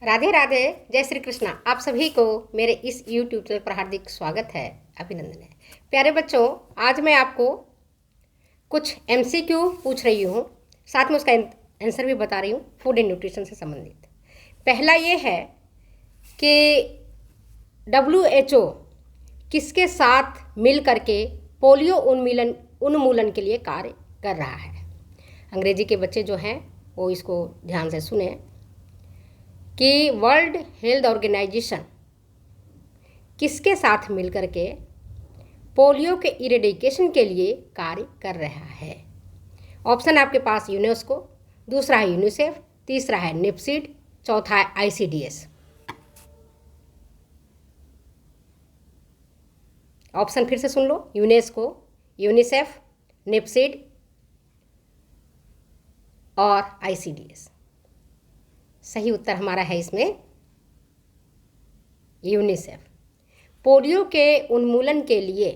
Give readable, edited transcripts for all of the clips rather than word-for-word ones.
राधे राधे, जय श्री कृष्णा। आप सभी को मेरे इस YouTube चैनल पर हार्दिक स्वागत है, अभिनंदन है। प्यारे बच्चों, आज मैं आपको कुछ MCQ पूछ रही हूँ, साथ में उसका आंसर भी बता रही हूँ, फूड एंड न्यूट्रिशन से संबंधित। पहला ये है कि WHO किसके साथ मिल करके पोलियो उन्मूलन के लिए कार्य कर रहा है। अंग्रेजी के बच्चे जो हैं वो इसको ध्यान से सुने कि वर्ल्ड हेल्थ ऑर्गेनाइजेशन किसके साथ मिलकर के पोलियो के इरेडिकेशन के लिए कार्य कर रहा है। ऑप्शन आपके पास यूनेस्को, दूसरा है यूनिसेफ, तीसरा है निपसीड, चौथा है ICDS। ऑप्शन फिर से सुन लो, यूनेस्को, यूनिसेफ, निपसीड और ICDS। सही उत्तर हमारा है इसमें यूनिसेफ। पोलियो के उन्मूलन के लिए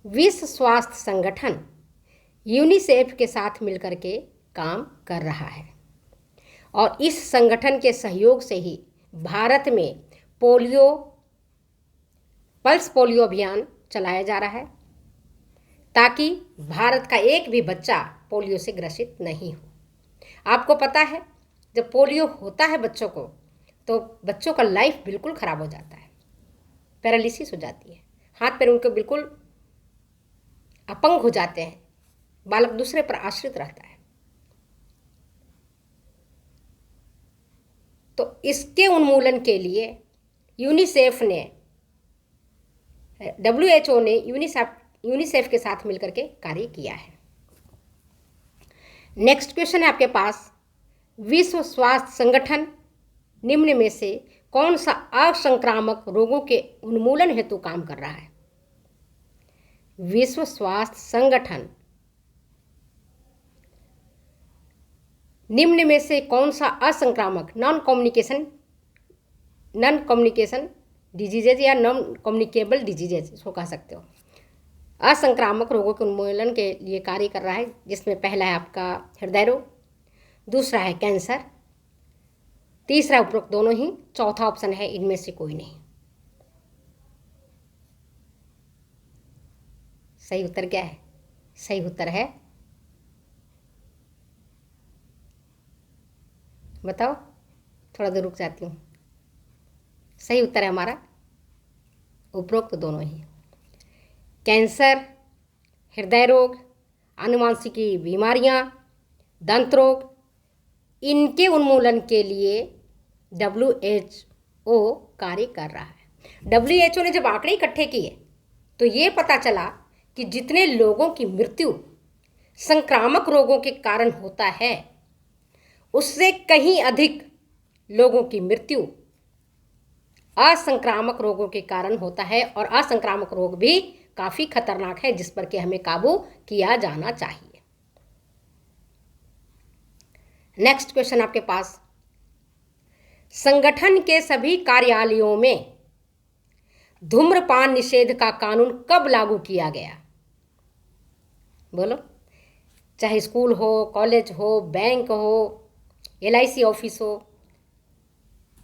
विश्व स्वास्थ्य संगठन यूनिसेफ के साथ मिलकर के काम कर रहा है और इस संगठन के सहयोग से ही भारत में पल्स पोलियो अभियान चलाया जा रहा है ताकि भारत का एक भी बच्चा पोलियो से ग्रसित नहीं हो। आपको पता है, जब पोलियो होता है बच्चों को तो बच्चों का लाइफ बिल्कुल ख़राब हो जाता है, पैरालिसिस हो जाती है, हाथ पैर उनके बिल्कुल अपंग हो जाते हैं, बालक दूसरे पर आश्रित रहता है। तो इसके उन्मूलन के लिए यूनिसेफ ने WHO ने यूनिसेफ के साथ मिलकर के कार्य किया है। नेक्स्ट क्वेश्चन है आपके पास, विश्व स्वास्थ्य संगठन निम्न में से कौन सा असंक्रामक रोगों के उन्मूलन हेतु काम कर रहा है। विश्व स्वास्थ्य संगठन निम्न में से कौन सा असंक्रामक नॉन कम्युनिकेशन डिजीजेज या नॉन कम्युनिकेबल डिजीजेज इसको कह सकते हो, असंक्रामक रोगों के उन्मूलन के लिए कार्य कर रहा है, जिसमें पहला है आपका हृदय रोग, दूसरा है कैंसर, तीसरा उपरोक्त दोनों ही, चौथा ऑप्शन है इनमें से कोई नहीं। सही उत्तर क्या है? सही उत्तर है, बताओ, थोड़ा देर रुक जाती हूँ। सही उत्तर है हमारा उपरोक्त दोनों ही। कैंसर, हृदय रोग, आनुवांशिकी बीमारियाँ, दंत रोग, इनके उन्मूलन के लिए WHO कार्य कर रहा है। WHO ने जब आंकड़े इकट्ठे किए तो ये पता चला कि जितने लोगों की मृत्यु संक्रामक रोगों के कारण होता है, उससे कहीं अधिक लोगों की मृत्यु असंक्रामक रोगों के कारण होता है और असंक्रामक रोग भी काफ़ी खतरनाक है, जिस पर कि हमें काबू किया जाना चाहिए। नेक्स्ट क्वेश्चन आपके पास, संगठन के सभी कार्यालयों में धूम्रपान निषेध का कानून कब लागू किया गया? बोलो, चाहे स्कूल हो, कॉलेज हो, बैंक हो, LIC ऑफिस हो,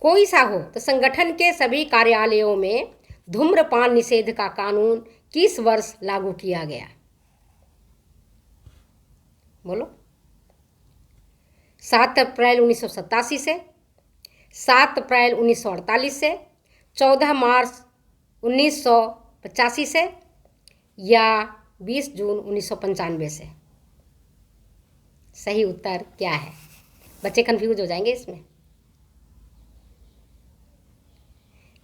कोई सा हो, तो संगठन के सभी कार्यालयों में धूम्रपान निषेध का कानून किस वर्ष लागू किया गया? बोलो, 7 अप्रैल 1987 से, 7 अप्रैल 1948 से, 14 मार्च 1985 से या 20 जून 1995 से। सही उत्तर क्या है? बच्चे कंफ्यूज हो जाएंगे इसमें।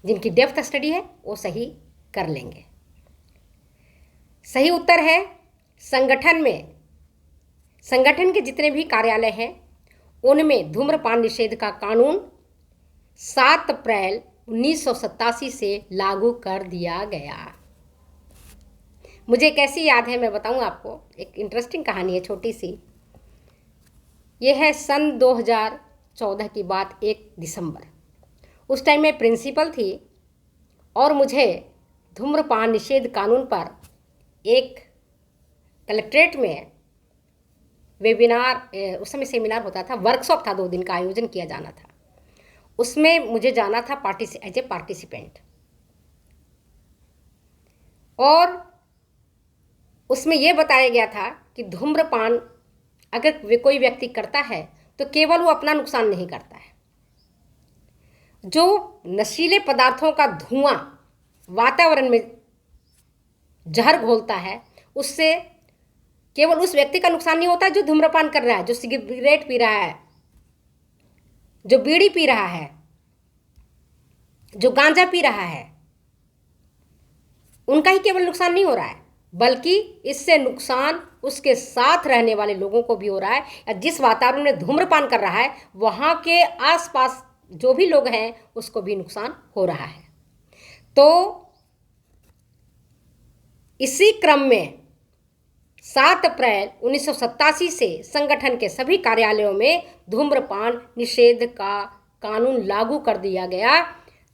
जिनकी डेप्थ स्टडी है वो सही कर लेंगे। सही उत्तर है, संगठन के जितने भी कार्यालय हैं उनमें धूम्रपान निषेध का कानून 7 अप्रैल 1987 से लागू कर दिया गया। मुझे कैसी याद है मैं बताऊं आपको, एक इंटरेस्टिंग कहानी है छोटी सी। यह है सन 2014 की बात, 1 दिसंबर। उस टाइम मैं प्रिंसिपल थी और मुझे धूम्रपान निषेध कानून पर एक कलेक्ट्रेट में वेबिनार, उस समय सेमिनार होता था, वर्कशॉप था, 2 दिन का आयोजन किया जाना था। उसमें मुझे जाना था एज ए पार्टिसिपेंट, और उसमें यह बताया गया था कि धूम्रपान अगर कोई व्यक्ति करता है तो केवल वो अपना नुकसान नहीं करता है, जो नशीले पदार्थों का धुआं वातावरण में जहर घोलता है उससे केवल उस व्यक्ति का नुकसान नहीं होता जो धूम्रपान कर रहा है, जो सिगरेट पी रहा है, जो बीड़ी पी रहा है, जो गांजा पी रहा है, उनका ही केवल नुकसान नहीं हो रहा है, बल्कि इससे नुकसान उसके साथ रहने वाले लोगों को भी हो रहा है, या जिस वातावरण में धूम्रपान कर रहा है वहाँ के आसपास जो भी लोग हैं उसको भी नुकसान हो रहा है। तो इसी क्रम में 7 अप्रैल 1987 से संगठन के सभी कार्यालयों में धूम्रपान निषेध का कानून लागू कर दिया गया,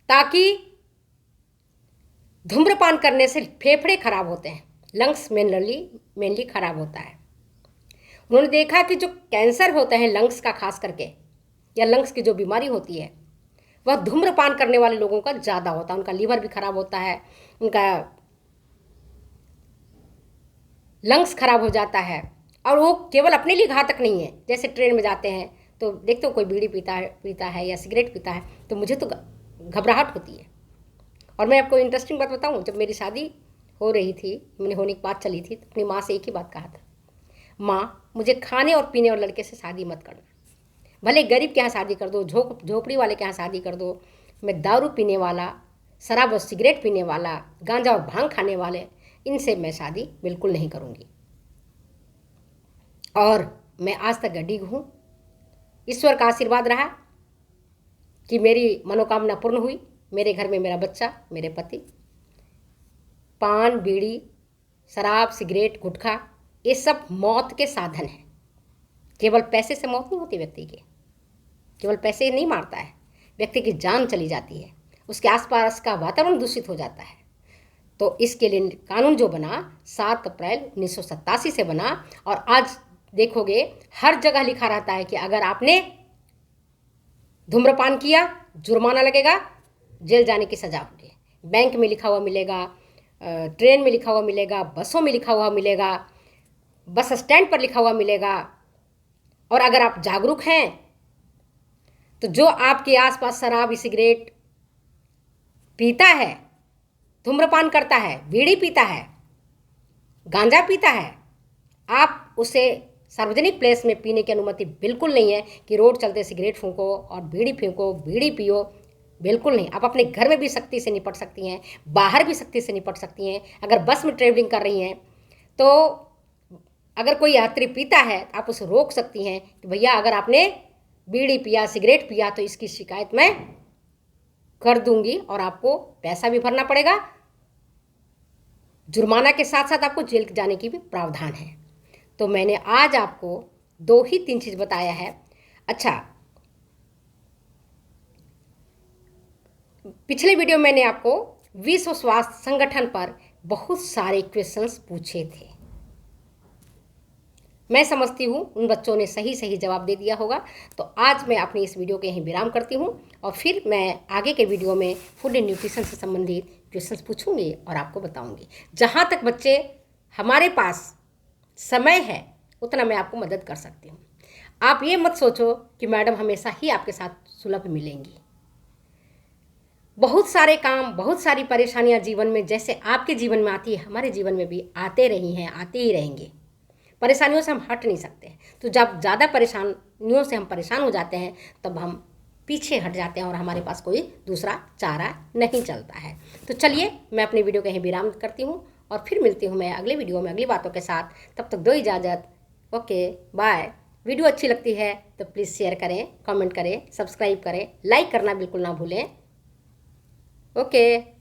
ताकि धूम्रपान करने से फेफड़े खराब होते हैं, लंग्स मेनली खराब होता है। उन्होंने देखा कि जो कैंसर होते हैं लंग्स का खास करके, या लंग्स की जो बीमारी होती है वह धूम्रपान करने वाले लोगों का ज़्यादा होता है। उनका लीवर भी खराब होता है, उनका लंग्स खराब हो जाता है, और वो केवल अपने लिए घातक नहीं है। जैसे ट्रेन में जाते हैं तो देखते हो कोई बीड़ी पीता है या सिगरेट पीता है तो मुझे तो घबराहट होती है। और मैं आपको इंटरेस्टिंग बात बताऊं, जब मेरी शादी हो रही थी, मैंने होने की बात चली थी, तो अपनी माँ से एक ही बात कहा था, माँ मुझे खाने और पीने और लड़के से शादी मत करना, भले गरीब के यहाँ शादी कर दो, झोपड़ी वाले के यहाँ शादी कर दो, मैं दारू पीने वाला, शराब और सिगरेट पीने वाला, गांजा और भांग खाने वाले, इनसे मैं शादी बिल्कुल नहीं करूँगी। और मैं आज तक अडिग हूँ। ईश्वर का आशीर्वाद रहा कि मेरी मनोकामना पूर्ण हुई। मेरे घर में मेरा बच्चा, मेरे पति, पान, बीड़ी, शराब, सिगरेट, गुटखा, ये सब मौत के साधन हैं। केवल पैसे से मौत नहीं होती व्यक्ति की, केवल पैसे नहीं मारता है, व्यक्ति की जान चली जाती है, उसके आसपास का वातावरण दूषित हो जाता है। तो इसके लिए कानून जो बना 7 अप्रैल 1987 से बना, और आज देखोगे हर जगह लिखा रहता है कि अगर आपने धूम्रपान किया जुर्माना लगेगा, जेल जाने की सज़ा होगी। बैंक में लिखा हुआ मिलेगा, ट्रेन में लिखा हुआ मिलेगा, बसों में लिखा हुआ मिलेगा, बस स्टैंड पर लिखा हुआ मिलेगा। और अगर आप जागरूक हैं तो जो आपके आसपास शराब सिगरेट पीता है, धूम्रपान करता है, बीड़ी पीता है, गांजा पीता है, आप उसे सार्वजनिक प्लेस में पीने की अनुमति बिल्कुल नहीं है कि रोड चलते सिगरेट फूंको और बीड़ी फूंको, बीड़ी पियो, बिल्कुल नहीं। आप अपने घर में भी सख्ती से निपट सकती हैं, बाहर भी सख्ती से निपट सकती हैं। अगर बस में ट्रेवलिंग कर रही हैं तो अगर कोई यात्री पीता है आप उसे रोक सकती हैं कि भैया अगर आपने बीड़ी पिया, सिगरेट पिया तो इसकी शिकायत मैं कर दूंगी, और आपको पैसा भी भरना पड़ेगा, जुर्माना के साथ साथ आपको जेल जाने की भी प्रावधान है। तो मैंने आज आपको 2 ही 3 चीज़ बताया है। अच्छा, पिछले वीडियो में मैंने आपको विश्व स्वास्थ्य संगठन पर बहुत सारे क्वेश्चंस पूछे थे। मैं समझती हूँ उन बच्चों ने सही जवाब दे दिया होगा। तो आज मैं अपनी इस वीडियो के यहीं विराम करती हूँ, और फिर मैं आगे के वीडियो में फूड एंड न्यूट्रिशन से संबंधित क्वेश्चंस पूछूंगी और आपको बताऊंगी। जहाँ तक बच्चे हमारे पास समय है उतना मैं आपको मदद कर सकती हूँ। आप ये मत सोचो कि मैडम हमेशा ही आपके साथ सुलभ मिलेंगी। बहुत सारे काम, बहुत सारी परेशानियाँ जीवन में जैसे आपके जीवन में आती है, हमारे जीवन में भी आते रही हैं, आते ही रहेंगे। परेशानियों से हम हट नहीं सकते। तो जब ज़्यादा परेशानियों से हम परेशान हो जाते हैं तब हम पीछे हट जाते हैं और हमारे पास कोई दूसरा चारा नहीं चलता है। तो चलिए मैं अपनी वीडियो कहीं विराम करती हूँ और फिर मिलती हूँ मैं अगले वीडियो में अगली बातों के साथ। तब तक दो इजाज़त। Okay, bye. वीडियो अच्छी लगती है तो प्लीज़ शेयर करें, कमेंट करें, सब्सक्राइब करें, लाइक करना बिल्कुल ना भूलें। ओके।